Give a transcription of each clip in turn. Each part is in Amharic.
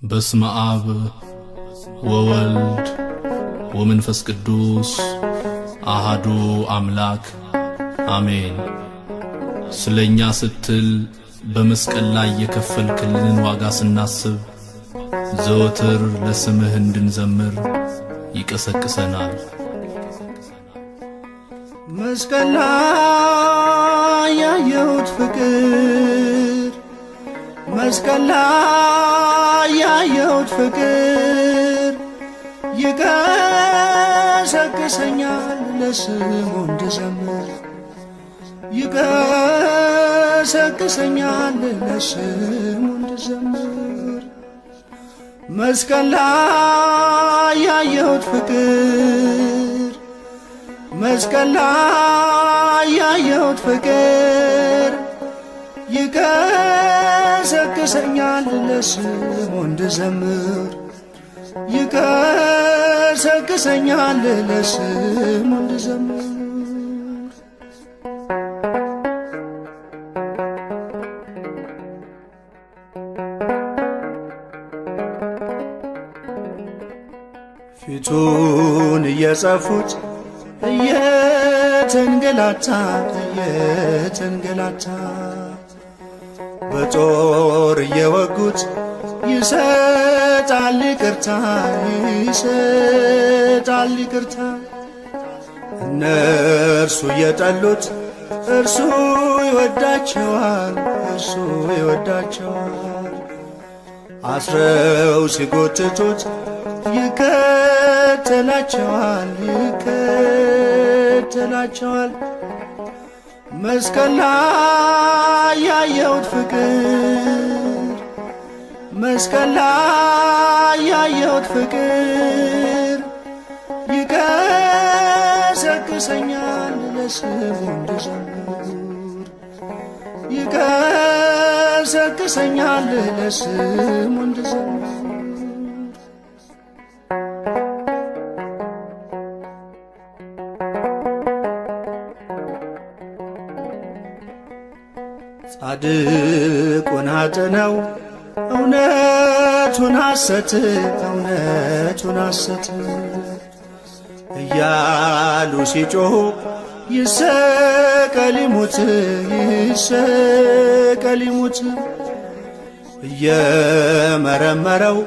በስመ አብ ወወልድ ወመንፈስ ቅዱስ አሃዱ አምላክ አሜን። ስለኛ ስትል በመስቀል ላይ የከፈልክልን ዋጋ ስናስብ ዘወትር ለስምህ እንድንዘምር ይቀሰቅሰናል። መስቀል ላይ ያየሁት ፍቅር፣ መስቀል ላይ ያየሁት ፍቅር ይቀሰቅሰኛል ለስሙ እንድዘምር፣ ይቀሰቅሰኛል ለስሙ እንድዘምር። መስቀል ላይ ያየሁት ፍቅር፣ መስቀል ላይ ያየሁት ፍቅር ይቀሰቅሰኛል ለስሙ እንድዘምር፣ ይቀሰቅሰኛል ለስሙ እንድዘምር። ፊቱን እየጸፉት እየተንገላታ በጦር እየወጉት ይሰጣል ይቅርታ፣ ይሰጣል ይቅርታ። እነርሱ እየጠሉት እርሱ ይወዳቸዋል፣ እርሱ ይወዳቸዋል። አስረው ሲጎትቱት ይከተላቸዋል፣ ይከተላቸዋል። መስቀል ላይ ያየሁት ፍቅር፣ መስቀል ላይ ያየሁት ፍቅር ይቀሰቅሰኛል ለስሙ እንድዘምር፣ ይቀሰቅሰኛል ለስሙ እንድዘምር። ጻድቁን አጥነው እውነቱን ሐሰት፣ እውነቱን ሐሰት እያሉ ሲጮኹ ይሰቀል ይሙት፣ ይሰቀል ይሙት። እየመረመረው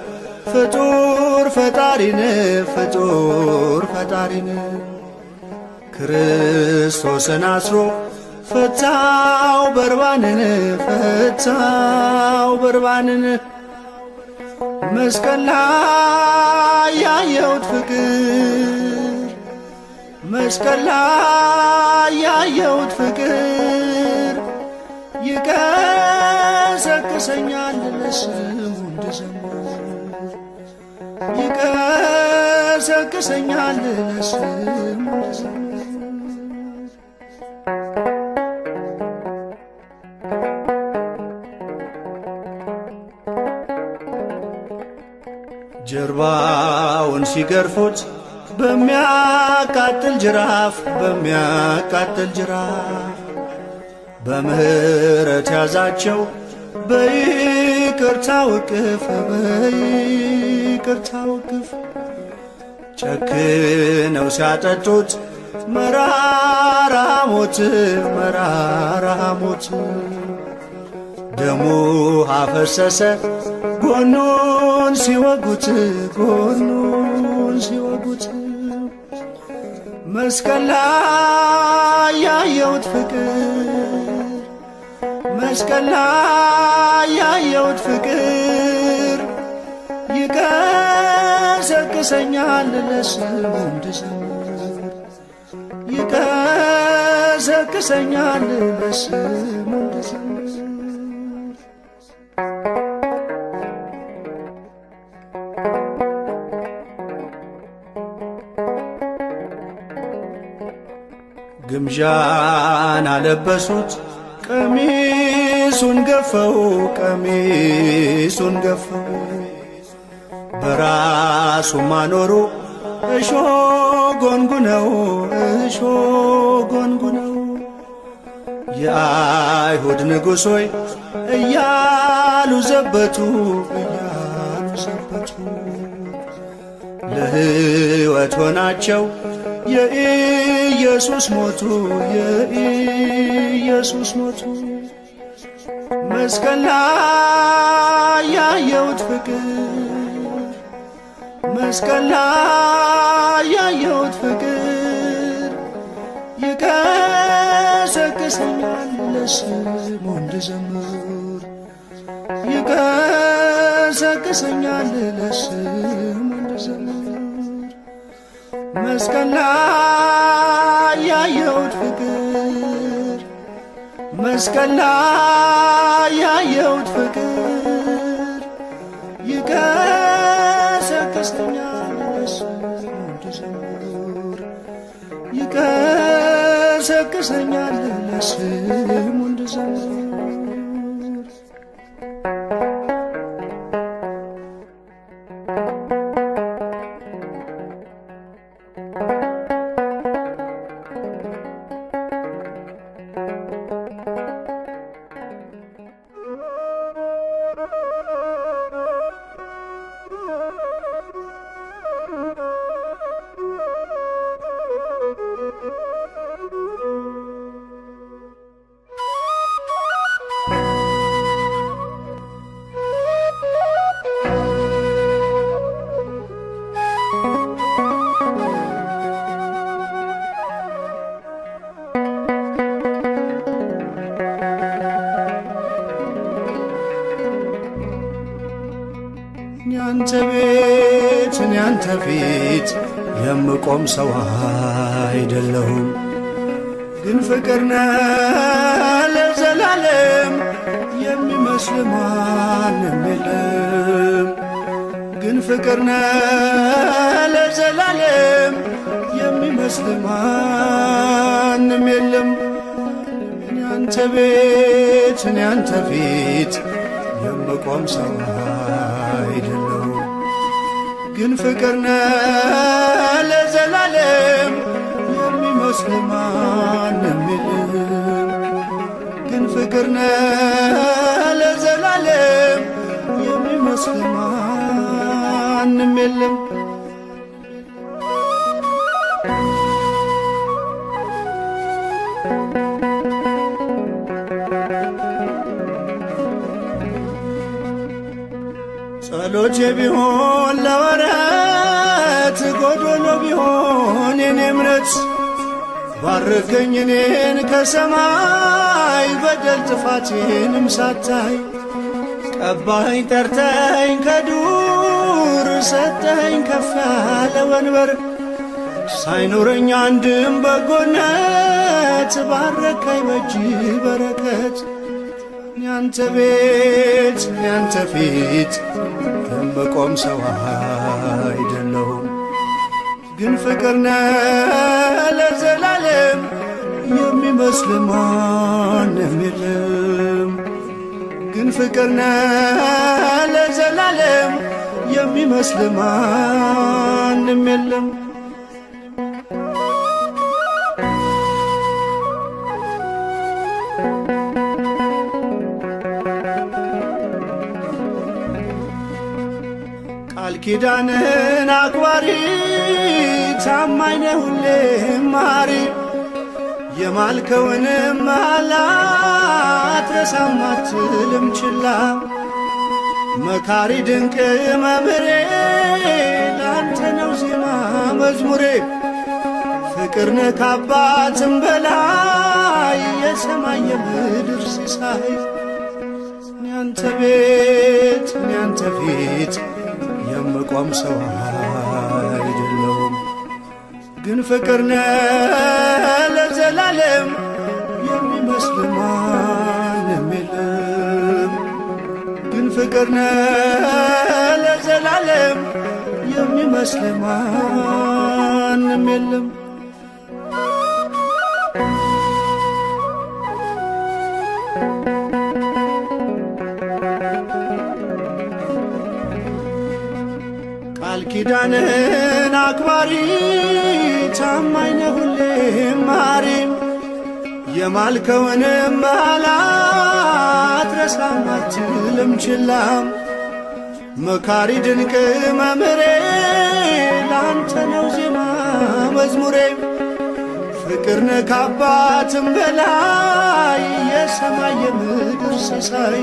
ፍጡር ፈጣሪን፣ ፍጡር ፈጣሪን ክርስቶስን አስሮ ፈታው በርባንን፣ ፈታው በርባንን። መስቀል ላይ ያየሁት ፍቅር፣ መስቀል ላይ ያየሁት ፍቅር ይቀሰቅሰኛል ለስሙ እንድዘምር፣ ይቀሰቅሰኛል ለስሙ እንድዘምር። ጀርባውን ሲገርፉት በሚያቃጥል ጅራፍ፣ በሚያቃጥል ጅራፍ በምህረት ያዛቸው በይቅርታው እቅፍ፣ በይቅርታው እቅፍ። ጨክነው ሲያጠጡት መራራ ሞት፣ መራራ ሞት። ደሙ አፈሰሰ ጎኑን ሲወጉት፣ ጎኑን ሲወጉት። መስቀል ላይ ያየሁት ፍቅር፣ መስቀል ላይ ያየሁት ፍቅር ይቀሰቅሰኛል ለስሙ እንድዘምር፣ ይቀሰቅሰኛል ለስሙ እንድዘምር። ግምዣን አለበሱት ቀሚሱን ገፈው፣ ቀሚሱን ገፈው። በራሱም አኖሩ እሾ ጎንጉነው፣ እሾ ጎንጉነው። የአይሁድ ንጉሥ ሆይ እያሉ ዘበቱ፣ እያሉ ለሕይወት ሆናቸው የኢየሱስ ሞቱ የኢየሱስ ሞቱ መስቀል ላይ ያየሁት ፍቅር መስቀል ላይ ያየሁት ፍቅር ይቀሰቅሰኛል ለስሙ እንድዘምር ይቀሰቅሰኛል ለስሙ እንድዘምር መስቀል ላይ ያየሁት ፍቅር መስቀል ላይ ያየሁት ፍቅር ይቀሰቅሰኛል ለስሙ እንድዘምር ይቀሰቅሰኛል ለስሙ እንድዘምር ያንተ ፊት የምቆም ሰው አይደለሁም ግን ፍቅር ነህ ለዘላለም የሚመስል ማንም የለም ግን ፍቅር ነህ ለዘላለም የሚመስል ማንም የለም ያንተ ቤት ያንተ ፊት የምቆም ሰው አይደለሁም ግን ፍቅር ነህ ለዘላለም የሚመስል ማንም የለም ግን ፍቅር ነህ ለዘላለም የሚመስል ማንም የለም ጸሎቴ ቢሆን ለወረት ጎዶሎ ቢሆን የኔ እምነት ባርከኝ እኔን ከሰማይ በደል ጥፋቴንም ሳታይ ቀባኸኝ ጠርተኸኝ ከዱር ሰጠኸኝ ከፍ ያለ ወንበር ሳይኖረኝ አንድም በጎነት ባረከኝ በእጅ በረከት ያንተ ቤት ያንተ ፊት የምቆም ሰው አይደለሁም ግን ፍቅር ነህ ለዘላለም የሚመስል ማንም የለም ግን ፍቅር ነህ ለዘላለም የሚመስል ማንም የለም ቃል ኪዳንህን አክባሪ ታማኝ ነህ ሁሌም መሐሪ የማልከውንም መሐላ አትረሳም አትልም ችላ መካሪ ድንቅ መምህሬ ላንተ ነው ዜማ መዝሙሬ ፍቅር ነህ ከአባትም በላይ የሰማይ የምድር ሲሳይ ያንተ ቤት ያንተ ፊት የምቆም ሰው አይደለሁም ግን ፍቅር ነህ ለዘላለም የሚመስል ማንም የለም ግን ፍቅር ነህ ለዘላለም የሚመስል ማንም የለም ቃል ኪዳንህን አክባሪ ታማኝ ነህ ሁሌም መሐሪ የማልከውንም መሐላ አትረሳም አትልም ችላ መካሪ ድንቅ መምህሬ ላንተ ነው ዜማ መዝሙሬ ፍቅርነ ከአባትም በላይ የሰማይ የምድር ሰሳይ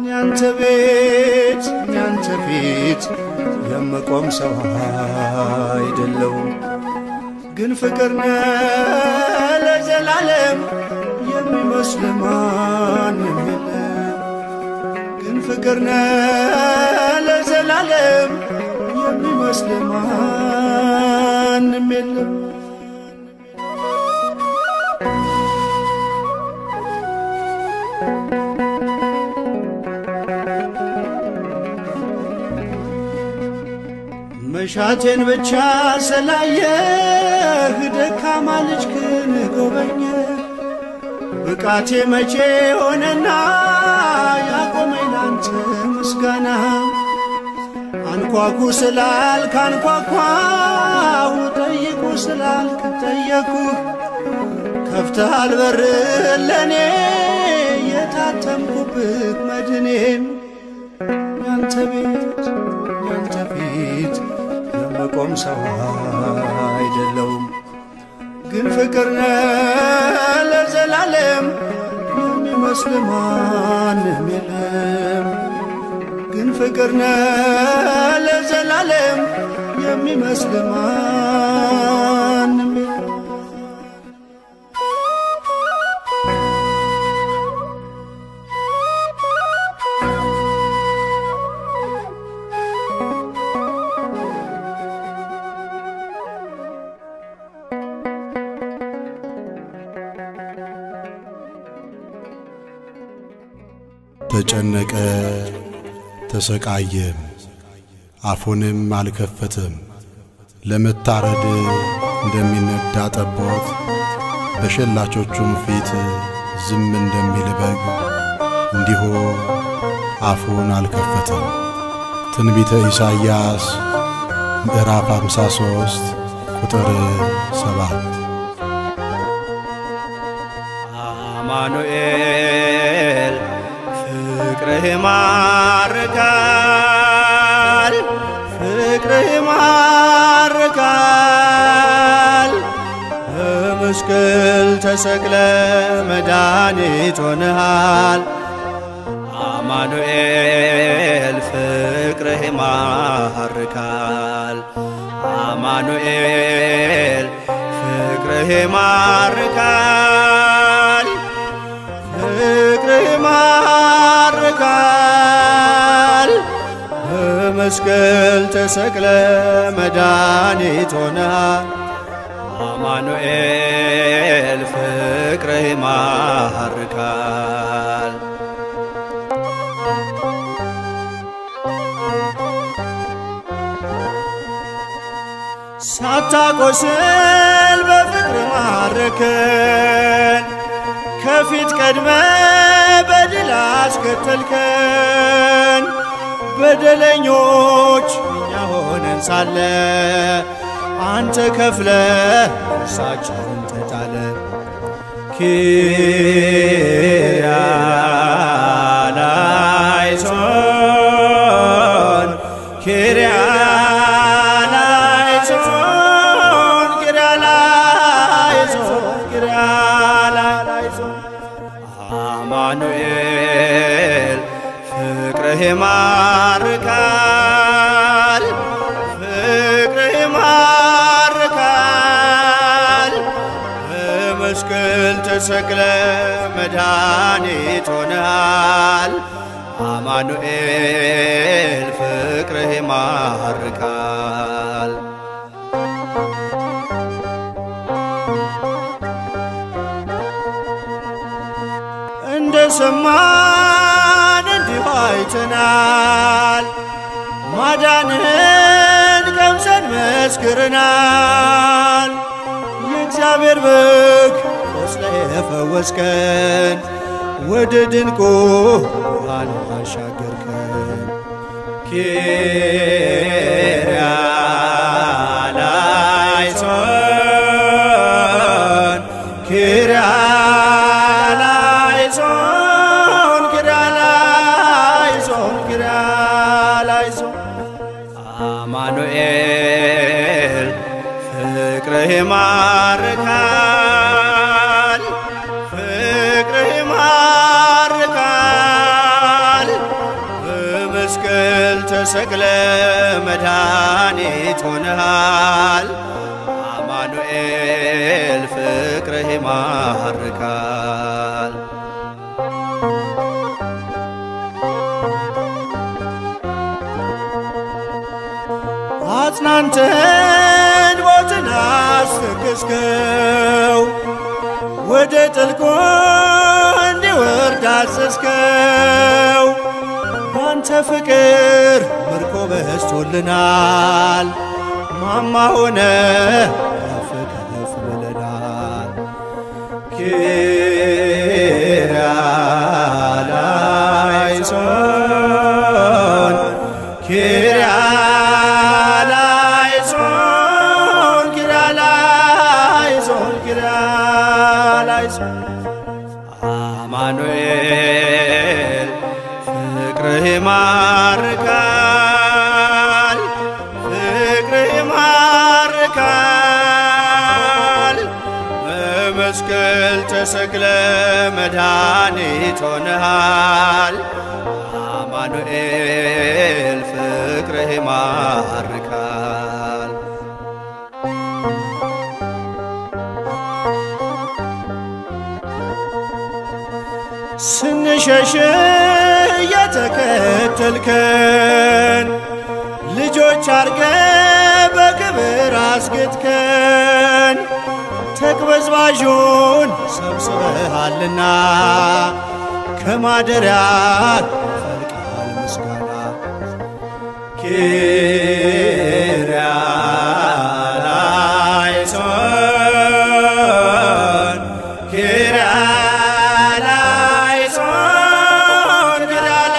ያንተ ቤት ያንተ ፊት የመቆም ሰው አይደለሁም ግን ፍቅርነ ለዘላለም የሚመስል ማንም የለም ግን ፍቅርነ ለዘላለም የሚመስል ማንም የለም መሻቴን ብቻ ስላየህ ደካማ ልጅክን ጎበኘ ብቃቴ መቼ ሆነና ያቆመኝ ላንተ ምስጋና አንኳኩ ስላልክ አንኳኳሁ ጠይቁ ስላልክ ጠየኩ ከፍተሃል በር ለኔ የታተምኩብህ መድኔም ያንተ ቤት ያንተ ፊት የመቆም ሰው አይደለሁም ግን ፍቅርነ ለዘላለም የሚመስል ማንም የለም ግን ፍቅርነ ለዘላለም የሚመስል ማንም የለም ተጨነቀ ተሰቃየም አፉንም አልከፈተም ለመታረድ እንደሚነዳ ጠቦት በሸላቾቹም ፊት ዝም እንደሚል በግ እንዲሁ አፉን አልከፈተም። ትንቢተ ኢሳይያስ ምዕራፍ 53 ቁጥር 7 አማኑኤል ፍቅርህ ማርካል ፍቅርህ ማርካል በመስቀል ተሰቅለ መድኃኒት ሆነሃል አማኑኤል ፍቅርህ ማርካል አማኑኤል ፍቅርህ ማርካል ፍቅርህ ማርካል በመስቀል ተሰቅለ መድኃኒት ሆነሃል አማኑኤል ፍቅርህ ማርካል ሳታቆስል በፍቅር ማረከን ከፊት ቀድመ በድል አስከተልከን በደለኞች እኛ ሆነን ሳለ አንተ ከፍለ እርሳቸውን ተጣለ ኪርያላይሶን ኪርያላይሶን ኪርያላይሶን ኪርያላይሶን አማኑኤል ፍቅርህ ማርካል ፍቅርህ ማርካል በመስቀል ተሰቅለ መድኃኒት ሆነሃል አማኑኤል ፍቅርህ ማርካል እንደ ሰማን እንዲሁ አይተናል ማዳንህን ቀምሰን መስክረናል የእግዚአብሔር በግ ቆስለ የፈወስከን ወደ ድንቁ ብርሃን አሻገርከን ኪርያላይሶን ኪርያላይሶን ኪርያላይሶን ኪርያላይሶን አማኑኤል ፍቅርህ ይማርካል፣ ፍቅርህ ይማርካል። በመስቀል ተሰቅለ መድኃኒት ሆነሃል። አማኑኤል ፍቅርህ ይማርካል። አጽናንተን ሞትን አስፈገስከው፣ ወደ ጥልቁ እንዲወርድ አዘዝከው። ባንተ ፍቅር ምርኮ በዝቶልናል፣ ማማ ሆነ ከፍ ከፍ ብለናል። ኪርያላይሶን ኪርያላይሶን ኪርያላይሶን ኪርያላይሶን አማኑኤል ፍቅርህ ይማርካል፣ ፍቅርህ ይማርካል። በመስቀል ተሰቅለ መድኃኒት ሆነሃል። አማኑኤል ፍቅርህ ይማርካል። ስንሸሽ የተከተልከን ልጆች አርገ በክብር አስጌጥከን። ተቅበዝባዡን ሰብስበሃልና ከማደሪያ ይፈልቃል ምስጋና። ኪርያላይሶን ኪርያላይሶን ኪርያላይሶን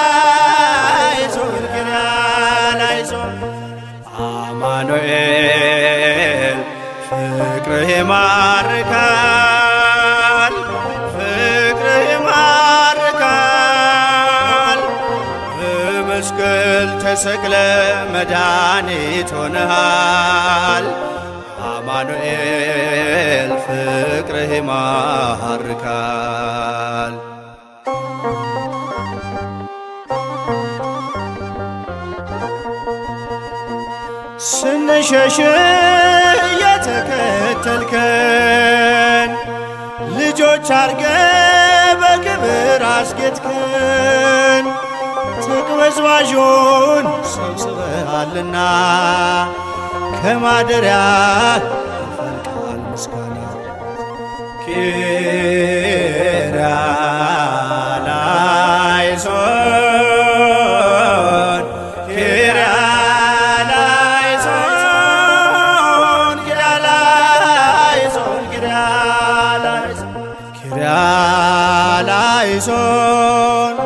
ኪርያላይሶን አማኑኤል ፍቅርህ ይማርካል፣ ፍቅርህ ይማርካል። በመስቀል ተሰቅለ መድኃኒት ሆነሃል። አማኑኤል ፍቅርህ ይማርካል። ስንሸሽ የተከተልከን ልጆች አርገ በክብር አስጌጥከን። ተቅበዝባዡን ሰብስበሃልና ከማደሪያ ይፈልቃል ምስጋና። ኪርያላይሶን ኪርያላይሶን ኪርያላይሶን ኪርያላይሶን ኪርያላይሶን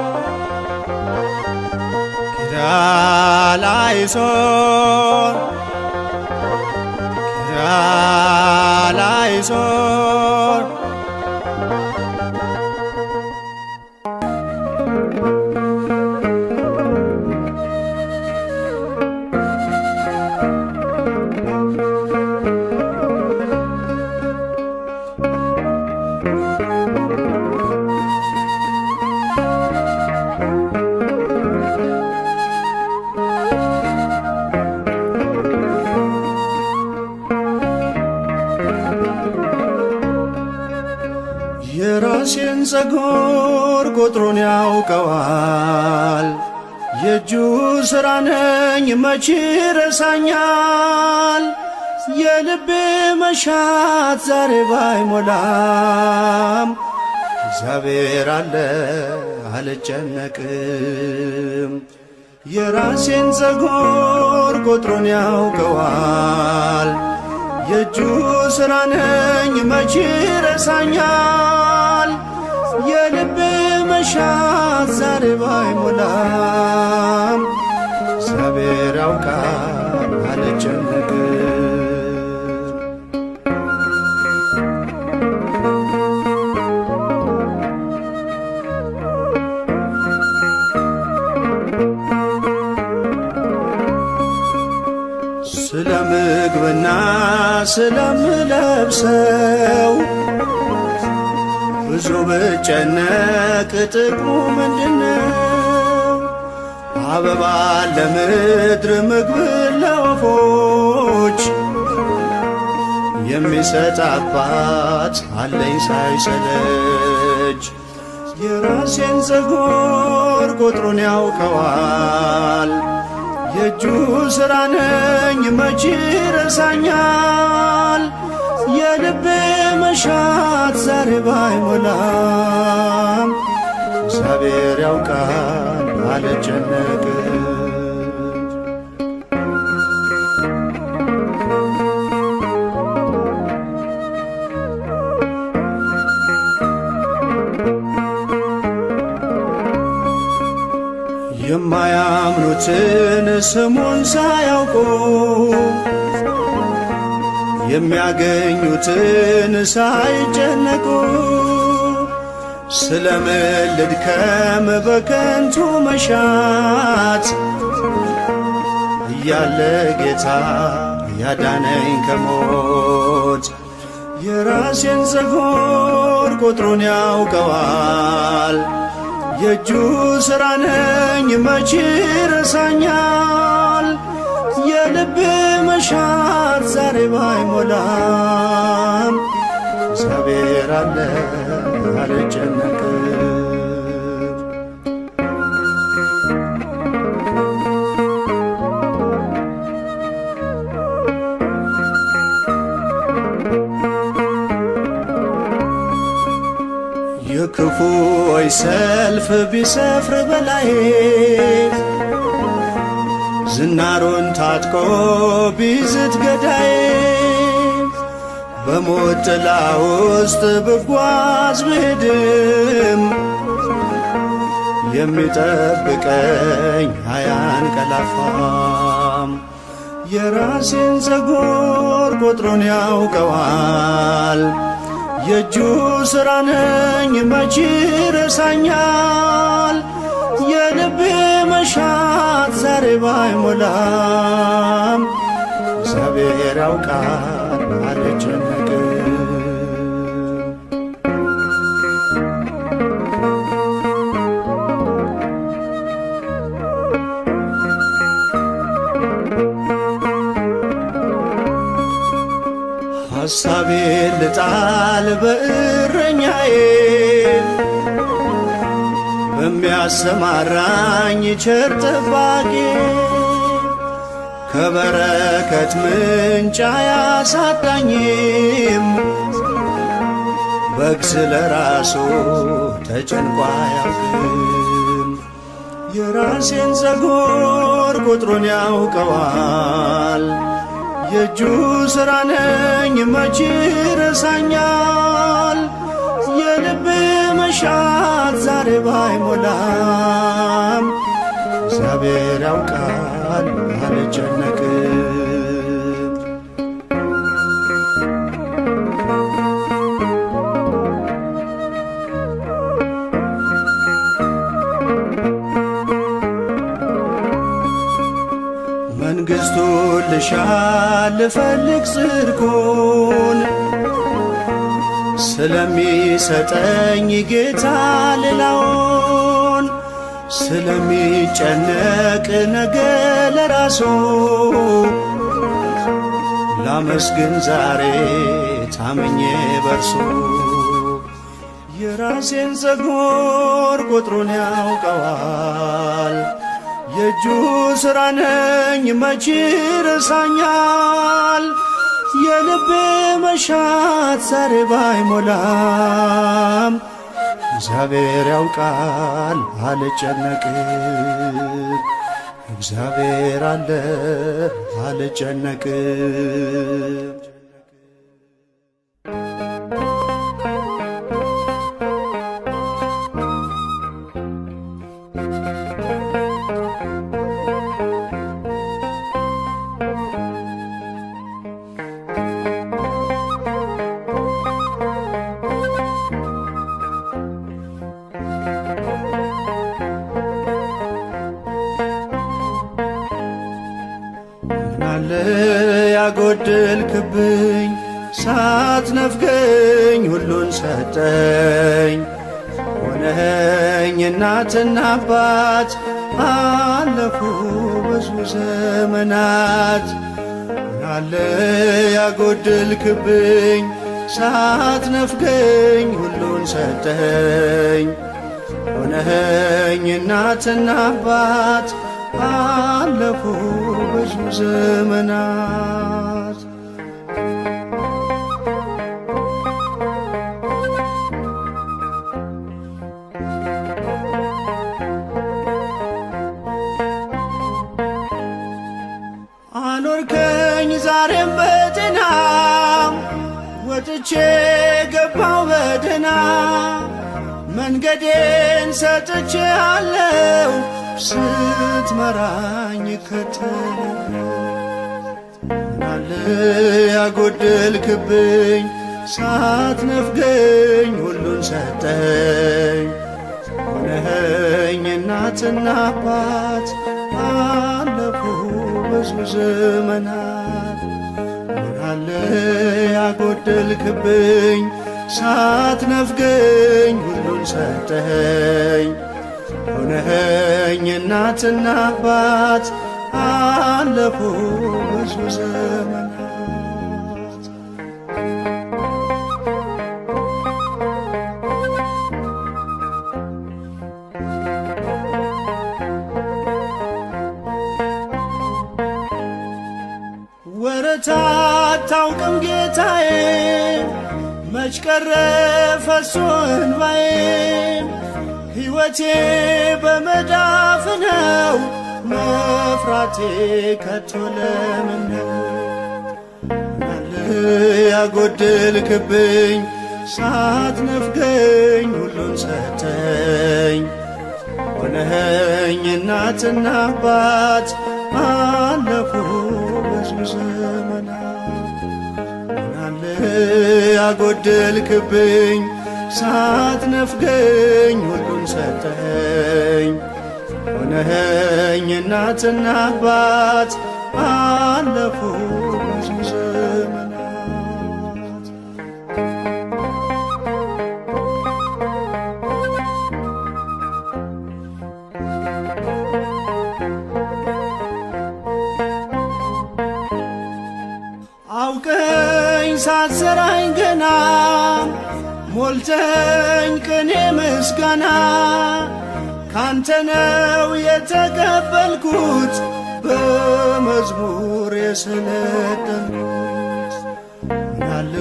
ኪርያላይሶን ኪርያላይሶን የራሴን ፀጉር ቁጥሩን ያውቀዋል፣ የእጁ ሥራ ነኝ መቼ ረሳኛል። የልቤ መሻት ዛሬ ባይሞላም እግዚአብሔር አለ አልጨነቅም። የራሴን ፀጉር ቁጥሩን ያውቀዋል፣ የእጁ ሥራ ነኝ መቼ ረሳኛል። የልቤ መሻት ዛሬ ባይሞላም እግዚአብሔር ያውቃል አልጨነቅም። ስለ ምግብና ስለምለብሰው ብዙ ብጨነቅ ጥቅሙ ምንድነው? አበባ ለምድር ምግብ ለወፎች የሚሰጥ አባት አለኝ ሳይሰለች። የራሴን ፀጉር ቁጥሩን ያውቀዋል። የእጁ ሥራ ነኝ መቼ ረሳኛል። የልቤ መሻት ዛሬ ባይሞላም እግዚአብሔር ያውቃል አልጨነቅም። የማያምኑትን ስሙን ሳያውቁ የሚያገኙትን ሳይጨነቁ ስለምን ልድከም በከንቱ መሻት እያለ ጌታ ያዳነኝ ከሞት። የራሴን ፀጉር ቁጥሩን ያውቀዋል። የእጁ ሥራ ነኝ መቼ ረሳኛል። የልቤ መሻት ዛሬ ባይሞላም እግዚአብሔር አለ አልጨነቅም። የክፉዎች ሰልፍ ቢሰፍር በላይ ዝናሩን ታጥቆ ቢዝት ገዳይ በሞት ጥላ ውስጥ ብጓዝ ብሄድም የሚጠብቀኝ አያንቀላፋም። የራሴን ፀጉር ቁጥሩን ያውቀዋል። የእጁ ሥራ ነኝ መቼ ረሳኛል። የልቤ መሻት ዛሬ ባይሞላም እግዚአብሔር ያውቃል አልጨነቅም። ሐሳቤን ልጣል በእረኛዬ በሚያሰማራኝ ቸር ጠባቂ ከበረከት ምንጭ አያሳጣኝም። በግ ስለ ራሱ ተጨንቆ አያውቅም። የራሴን ፀጉር ቁጥሩን ያውቀዋል። የእጁ ሥራ ነኝ መቼ ረሳኛል። የልቤ መሻት ዛሬ ባይሞላም እግዚአብሔር ያውቃል አልጨነቅም። መንግሥቱን ልሻ ልፈልግ ጽድቁን ስለሚሰጠኝ ጌታ ሌላውን ስለሚጨነቅ ነገ ለራሱ ላመስግን ዛሬ ታምኜ በርሱ። የራሴን ፀጉር ቁጥሩን ያውቀዋል። የእጁ ሥራ ነኝ መቼ ረሳኛል። የልቤ መሻት ዛሬ ባይሞላም እግዚአብሔር ያውቃል አልጨነቅም። እግዚአብሔር አለ አልጨነቅም። ምናለ ያጎደልክብኝ ሳትነፍገኝ ሁሉን ሰጠኝ። ሆነኸኝ እናትና አባት አለፉ ብዙ ዘመናት። ምናለ ያጎደልክብኝ ሳትነፍገኝ ሁሉን ሰጠኝ። ሆነኸኝ እናትና አባት አለፉ ብዙ ዘመናት። አኖርከኝ ዛሬም በጤና ወጥቼ ገባው በደህና። መንገዴን ሰጥቼ አለው ስትመራኝ ከተለው። ምናለ ያጎደልክብኝ ሳትነፍገኝ ሁሉን ሰጠኝ። ሆነኸኝ እናትና አባት አለፉ ብዙ ዘመናት። ምናለ ያጎደልክብኝ ሳትነፍገኝ ሁሉን ሰጠኝ። ሆነኸኝ እናትና አባት አለፉ ብዙ ዘመናት። ወረት አታውቅም ጌታዬ መች ቀረ ፈሶ እንባዬ። ሕይወቴ በመዳፍ ነው መፍራቴ ከቶ ለምን ነው? ምናለ ያጎደልክብኝ ሳትነፍገኝ ሁሉን ሰጠኝ። ሆነኸኝ እናትና አባት አለፉ ብዙ ዘመናት። ምናለ ያጎደልክብኝ ሳትነፍገኝ ሁሉን ሰጠኝ። ሆነኸኝ እናትና አባት አለፉ ብዙ ዘመናት። አውቀኝ ሳትሰራኝ ገና ሞልተኝ ቅኔ ምስጋና። ካንተ ነው የተቀበልኩት በመዝሙር የሰለጠንኩት። ምናለ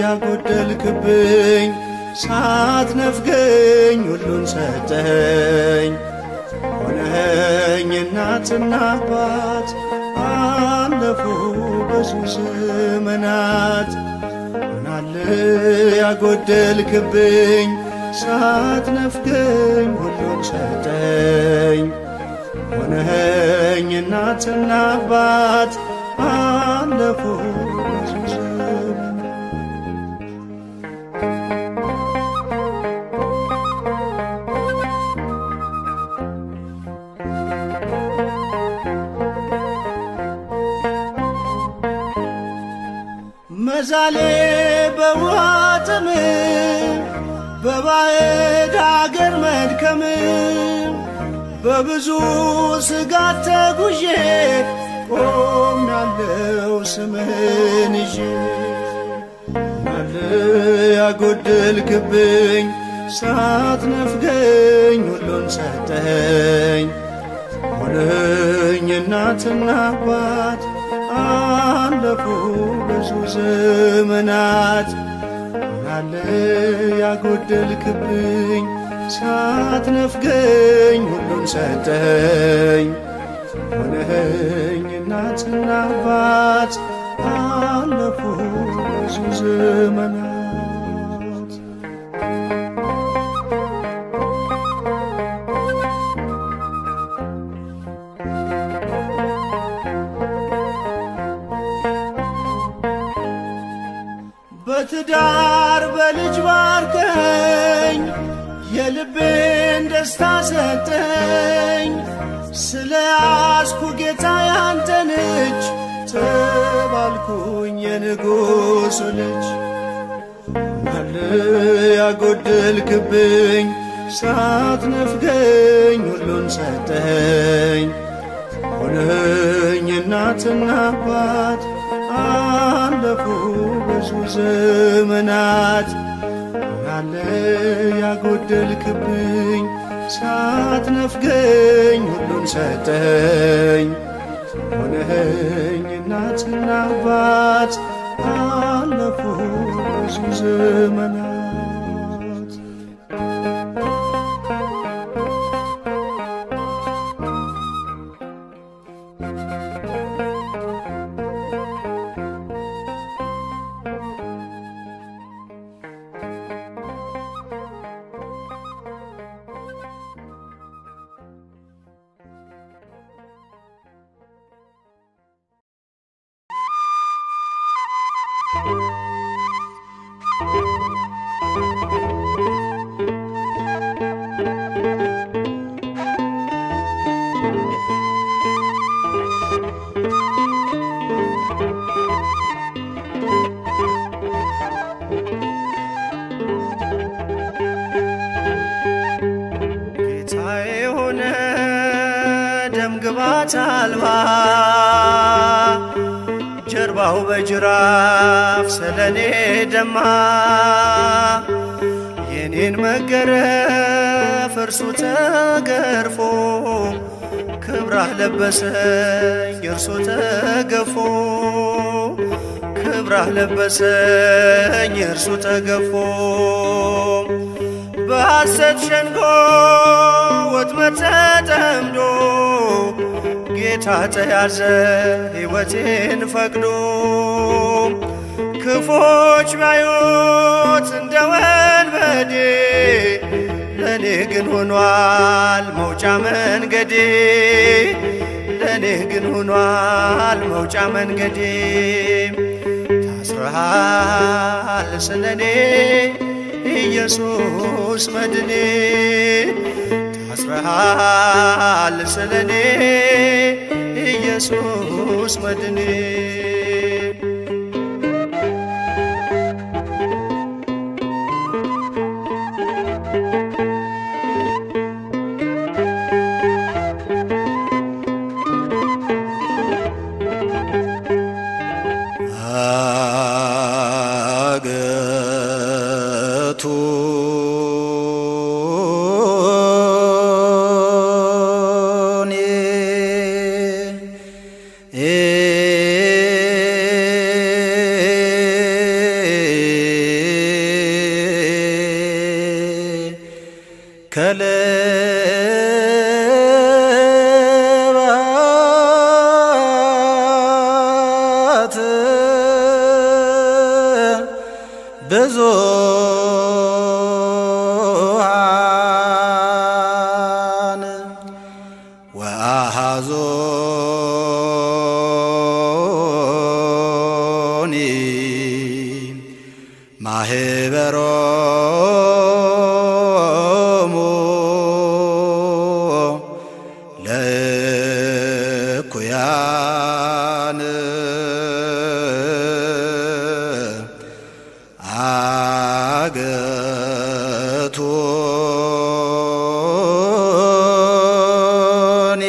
ያጎደልክብኝ ሳትነፍገኝ ሁሉን ሰጠኝ። ሆነኸኝ እናትና አባት አለፉ ብዙ ዘመናት። ምናለ ያጎደልክብኝ ሳትነፍገኝ ሁሉን ሰጠኝ። ሆነኸኝ እናትና አባት አለፉ ብዙ ዘመናት። መዛሌ በውሃ ጥም በባዕድ አገር መድከም በብዙ ስጋት ተጉዤ ቆሜያለሁ ስምህን ይዤ። ምናለ ያጎደልክብኝ ሳትነፍገኝ ሁሉን ሰጠኝ። ሆነኸኝ እናትና አባት አለፉ ብዙ ዘመናት። ምናለ ያጎደልክብኝ ሳትነፍገኝ ሁሉን ሰጠኝ። ሆነኸኝ እናትና አባት አለፉ ብዙ ዘመናት። በትዳር በልጅ ባርከኝ የልቤን ደስታ ሰጠኝ። ስለ አስኩ ጌታ ያንተን እጅ የንጉሡ ልጅ ማለ ያጎደልክብኝ ሳትነፍገኝ ሁሉን ሰጠኸኝ። ሆነኝ እናትና አባት አለፉ ብዙ ዘመናት። ምናለ ያጎደልክብኝ ሳትነፍገኝ ሁሉን ሰጠኸኝ። ሆነኝ እናትና አባት አለፉ ብዙ ዘመናት። ደምግባት አልባ ጀርባው በጅራፍ ስለኔ ደማ። የኔን መገረፍ እርሱ ተገርፎ ክብራህ ለበሰኝ እርሱ ተገፎ። ክብራህ ለበሰኝ እርሱ ተገፎ። በሐሰት ሸንጎ ወጥመድ ተጠምዶ ጌታ ተያዘ ሕይወቴን ፈቅዶ። ክፎች ባዩት እንደ ወንበዴ ለኔ ግን ሆኗል መውጫ መንገዴ። ለኔ ግን ሆኗል መውጫ መንገዴ። ታስረሃል ስለኔ ኢየሱስ መድኔ። ታስረሃል ስለኔ ኢየሱስ መድኔ። ከሌባት ብዙኃን ወአሐዞኒ ማህበሮሙ ለእኩያን አገቶኒ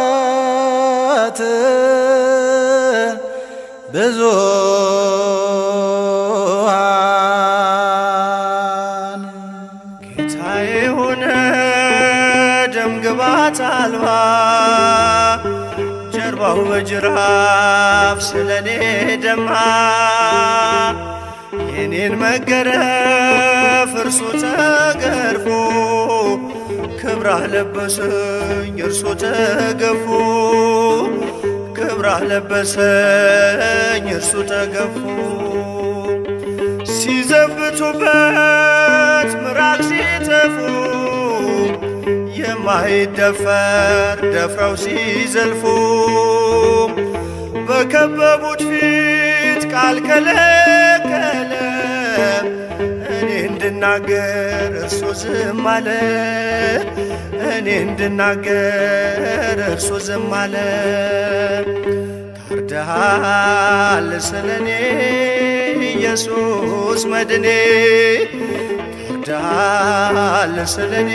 ከሌባት ብዙኃን። ጌታዬ ሆነ ደምግባት አልባ ጀርባው በጅራፍ ስለኔ ደማ። የኔን መገረፍ እርሱ ተገርፎ ክብራህ ለበሰኝ እርሱ ተገፎ። ክብራህ ለበሰኝ እርሱ ተገፎ። ሲዘብቱበት ምራቅ ሲተፉ የማይደፈር ደፍረው ሲዘልፉ በከበቡት ፊት አልከለከለም። እኔ እንድናገር እርሱ ዝም አለ። እኔ እንድናገር እርሱ ዝም አለ። ታርደሃል ስለኔ ኢየሱስ መድኔ፣ ታርደሃል ስለኔ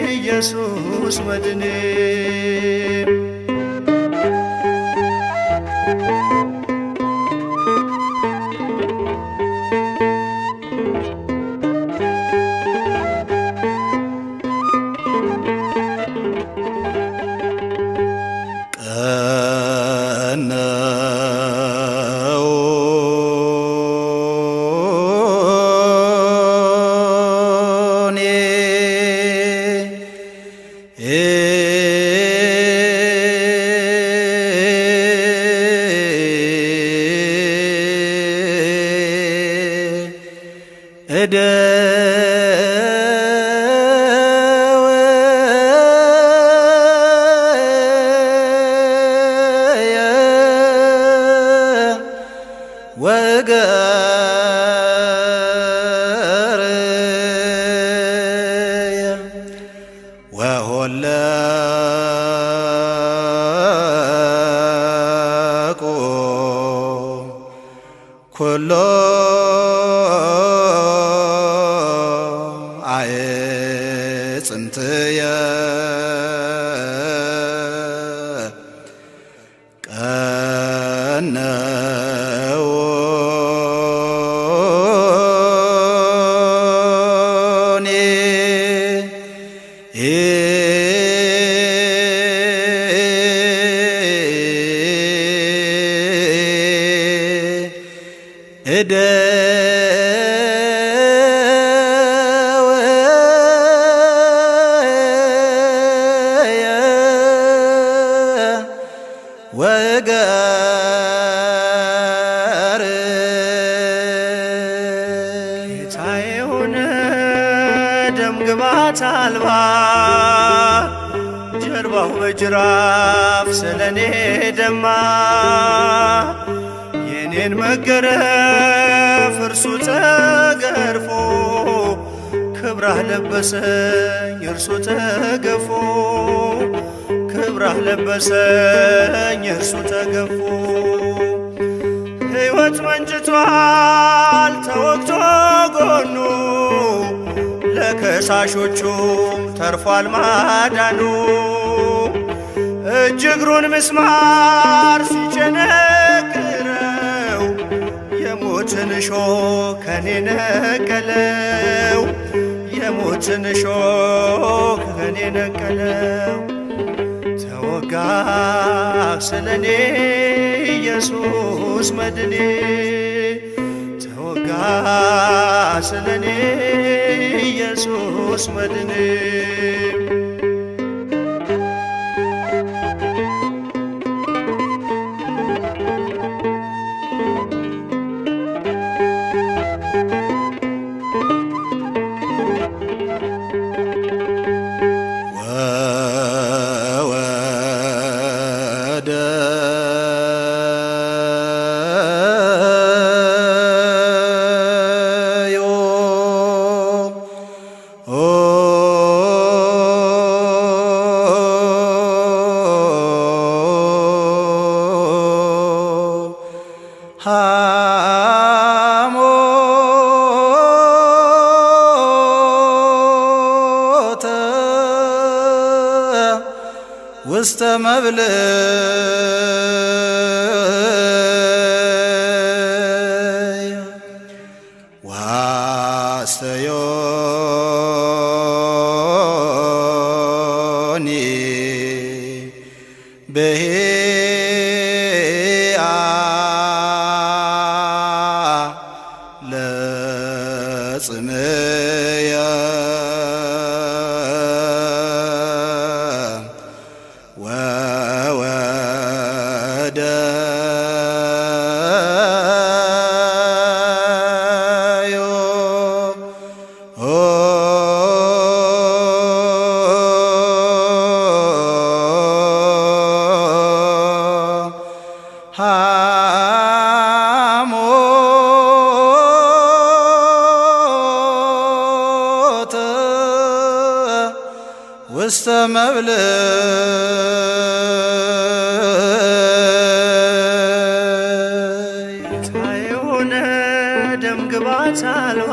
ኢየሱስ መድኔ። ወሆለቁ ኩሎ አዕጽምትየ ጌታዬ ሆነ ደም ግባት አልባ ጀርባው በጅራፍ ስለኔ ደማ። የኔን መገረፍ እርሱ ተገርፎ ክብራህ ለበሰኝ እርሱ ተገፎ ክብራህ ለበሰኝ እርሱ ተገፎ። ሕይወት መንጭቷል ተወግቶ ጎኑ ለከሳሾቹም ተርፏል ማዳኑ። እጅ እግሩን ምስማር ሲቸነክረው የሞትን እሾህ ከኔ ነቀለው የሞትን እሾህ ከኔ ነቀለው። ተወጋ ስለኔ ኢየሱስ መድኔ ተወጋ ስለኔ ኢየሱስ መድኔ። ሐሞተ ውስተ መብልዕ ዋስተዮኒ በሄአ ለጽምየ ወወደዮ ሰብል የሆነ ደም ግባት አልባ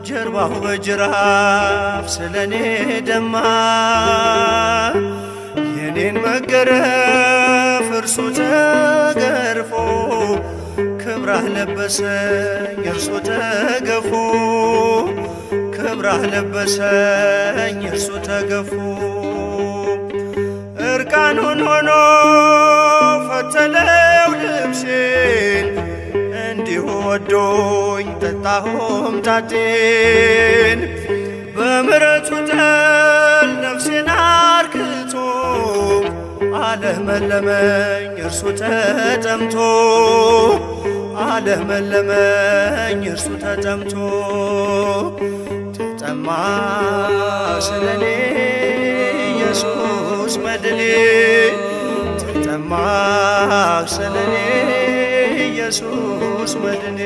ጀርባው በጅራፍ ስለኔ ደማ የኔን መገረፍ እርሱ ተገርፎ ክብራህ ለበሰኝ እርሱ ተገፎ ክብራህ ለበሰኝ እርሱ ተገፎ እርቃኑን ሆኖ ፈተለው ልብሴን እንዲሁ ወዶኝ ጠጣሁም ታቴን በምሕረቱ ጠል ነፍሴን አርክቶ አለመለመኝ እርሱ ተጠምቶ አለመለመኝ እርሱ ተጠምቶ ተጠማ ስለኔ ኢየሱስ መድኔ ተጠማ ስለኔ ኢየሱስ መድኔ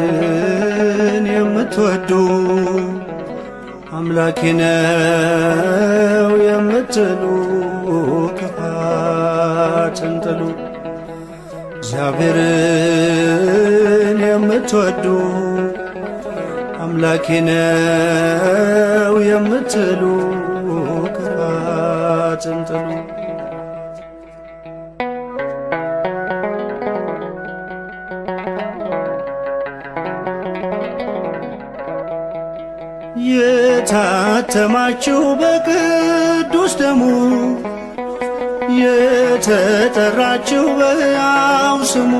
እግዚአብሔርን የምትወዱ አምላኬ ነው የምትሉ ክፋትን ጥሉ። እግዚአብሔርን የምትወዱ አምላኬ ነው የምትሉ ክፋትን ጥሉ። የታተማችሁ በቅዱስ ደሙ የተጠራችሁ በሕያው ስሙ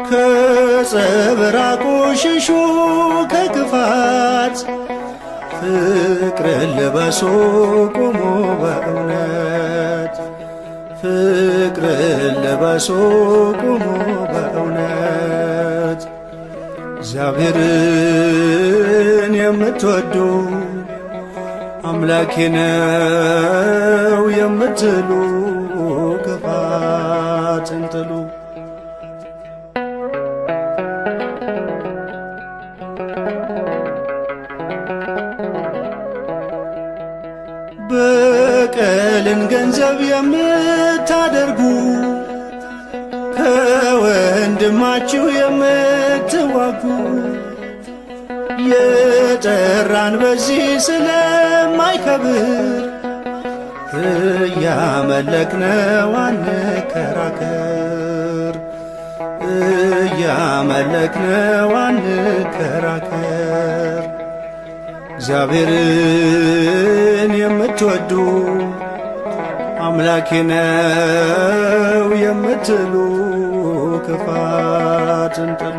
ከጸበራቁ ሽሹ ከክፋት ፍቅርን ልበሱ ቁሙ በእውነት ፍቅርን ልበሱ ቁሙ በእውነት እግዚአብሔርን የምትወዱ አምላኬ ነው የምትሉ ክፋትን ጥሉ። በቀልን ገንዘብ የምታደርጉ ከወንድማችሁ የምትዋጉ የጠራን በዚህ ስለማይከብር እያመለክነው አንከራከር እያመለክነው አንከራከር። እግዚአብሔርን የምትወዱ አምላኬ ነው የምትሉ ክፋትን ጥሉ።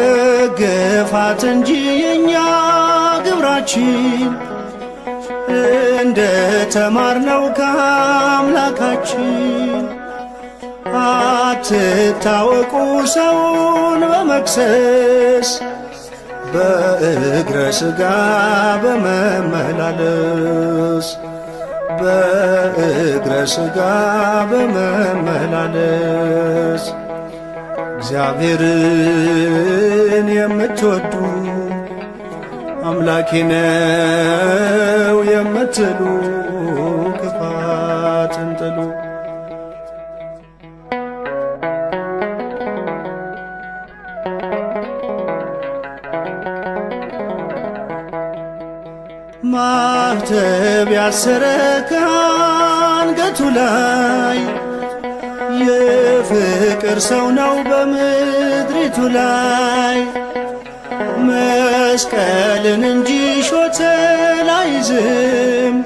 መገፋት እንጂ የኛ ግብራችን እንደ ተማርነው ከአምላካችን አትታወቁ ሰውን በመክሰስ በእግረ ሥጋ በመመላለስ በእግረ ሥጋ በመመላለስ እግዚአብሔርን የምትወዱ አምላኬ ነው የምትሉ ክፋትን ጥሉ። ማኅተብ ያሰረ ከአንገቱ ላይ የፍቅር ሰው ነው በምድሪቱ ላይ መስቀልን እንጂ ሾተል አይዝም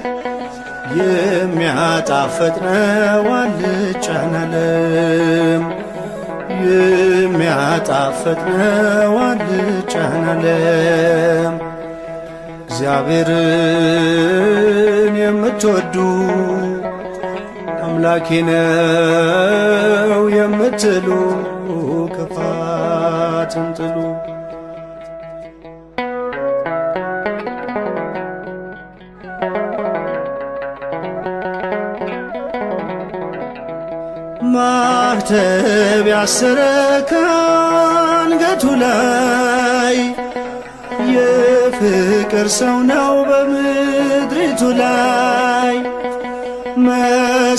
የሚያጣፍጥ ነው አልጫን ዓለም የሚያጣፍጥ ነው አልጫን ዓለም። እግዚአብሔርን የምትወዱ አምላኬ ነው የምትሉ ክፋትን ጥሉ። ማኅተብ ያሰረ ከአንገቱ ላይ የፍቅር ሰው ነው በምድሪቱ ላይ። መስቀልን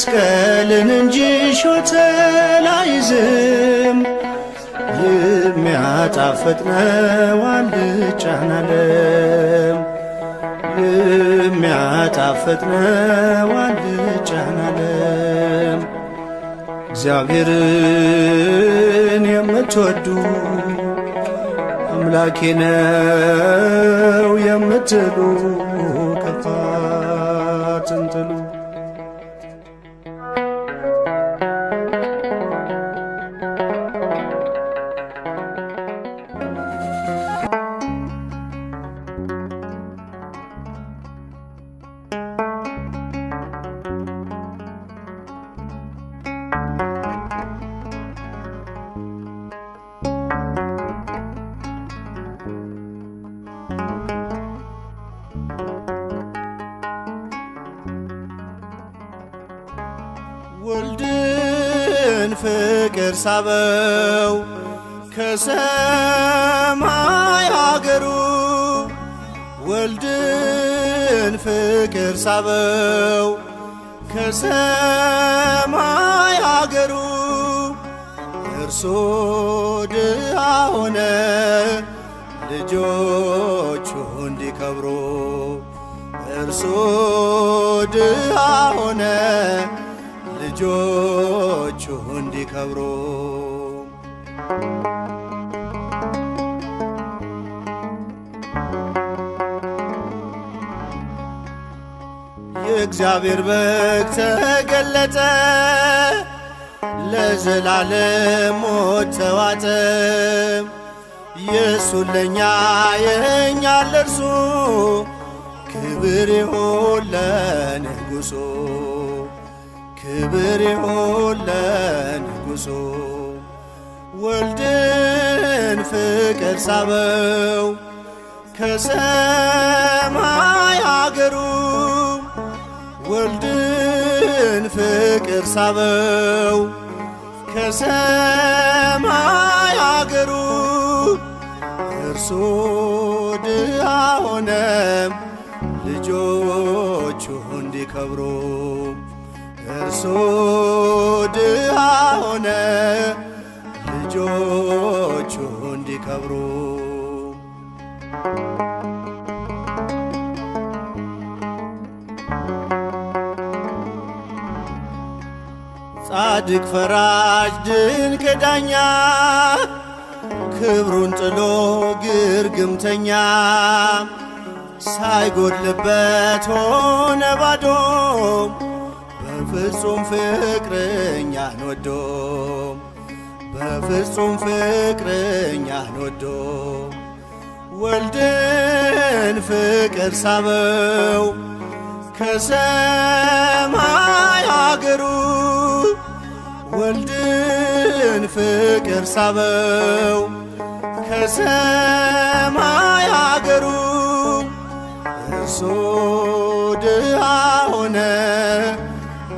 እንጂ ሾተል አይዝም የሚያጣፍጥ ነው አልጫን ዓለም የሚያጣፍጥ ነው አልጫን ዓለም። እግዚአብሔርን የምትወዱ አምላኬ ነው የምትሉ ክፋትን ጥሉ። ወልድን ፍቅር ሳበው ከሰማይ አገሩ ወልድን ፍቅር ሳበው ከሰማይ አገሩ። እርሱ ድሃ ሆነ ልጆቹ እንዲከብሩ እርሱ ድሃ ሆነ ልጆቹ እንዲከብሩ። የእግዚአብሔር በግ ተገለጠ ለዘላለም ሞት ተዋጠ። ኢየሱስ ለእኛ የእኛ ለእርሱ ክብር ይሁን ለንጉሡ ክብር ይሁን ለንጉሡ። ወልድን ፍቅር ሳበው ከሰማይ አገሩ ወልድን ፍቅር ሳበው ከሰማይ አገሩ። እርሱ ድሃ ሆነ ልጆቹ እንዲከብሩ እርሱ ድሃ ሆነ ልጆቹ እንዲከብሩ። ጻድቅ ፈራጅ ድንቅ ዳኛ ክብሩን ጥሎ ግርግምተኛ ሳይጎድልበት ሆነ ባዶ በፍጹም ፍቅር እኛን ወዶ በፍጹም ፍቅር እኛን ወዶ። ወልድን ፍቅር ሳበው ከሰማይ አገሩ ወልድን ፍቅር ሳበው ከሰማይ አገሩ። እርሱ ድሃ ሆነ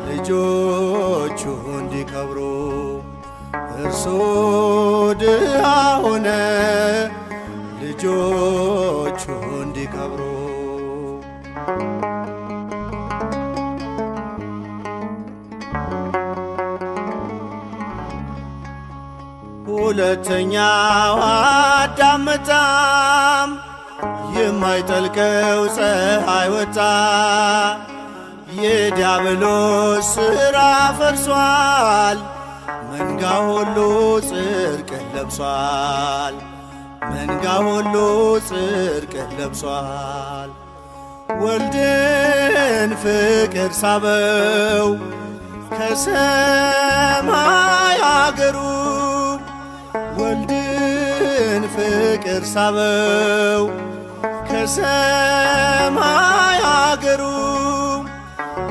ልጆቹ እንዲከብሩ እርሱ ድሃ ሆነ ልጆቹ እንዲከብሩ። ሁለተኛው አዳም መጣም የማይጠልቀው ፀሐይ ወጣ። የዲያብሎስ ሥራ ፈርሷል መንጋ ሁሉ ጽድቅን ለብሷል መንጋ ሁሉ ጽድቅን ለብሷል። ወልድን ፍቅር ሳበው ከሰማይ አገሩ ወልድን ፍቅር ሳበው ከሰማይ አገሩ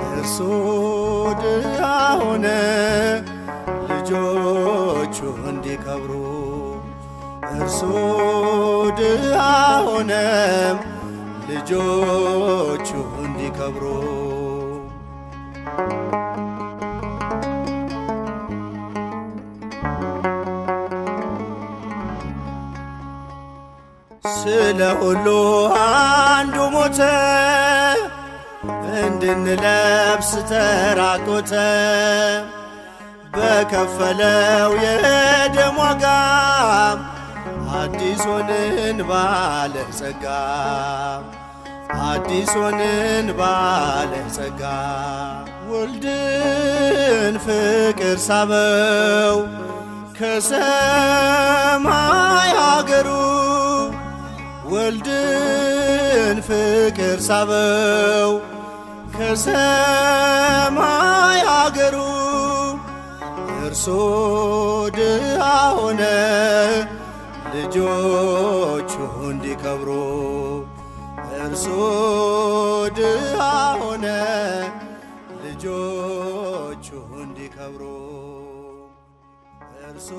እርሱ ድሃ ሆነ ልጆቹ እንዲከብሩ እርሱ ድሃ ሆነ ልጆቹ እንዲከብሩ ስለ ሁሉ አንዱ ሞተ እንድንለብስ ተራቆተ በከፈለው የደም ዋጋ አዲስ ሆንን ባለጸጋ አዲስ ሆንን ባለጸጋ ወልድን ፍቅር ሳበው ከሰማይ አገሩ ወልድን ፍቅር ሳበው ከሰማይ አገሩ እርሱ ድሃ ሆነ ልጆቹ እንዲከብሩ እርሱ ድሃ ሆነ ልጆቹ እንዲከብሩ እርሱ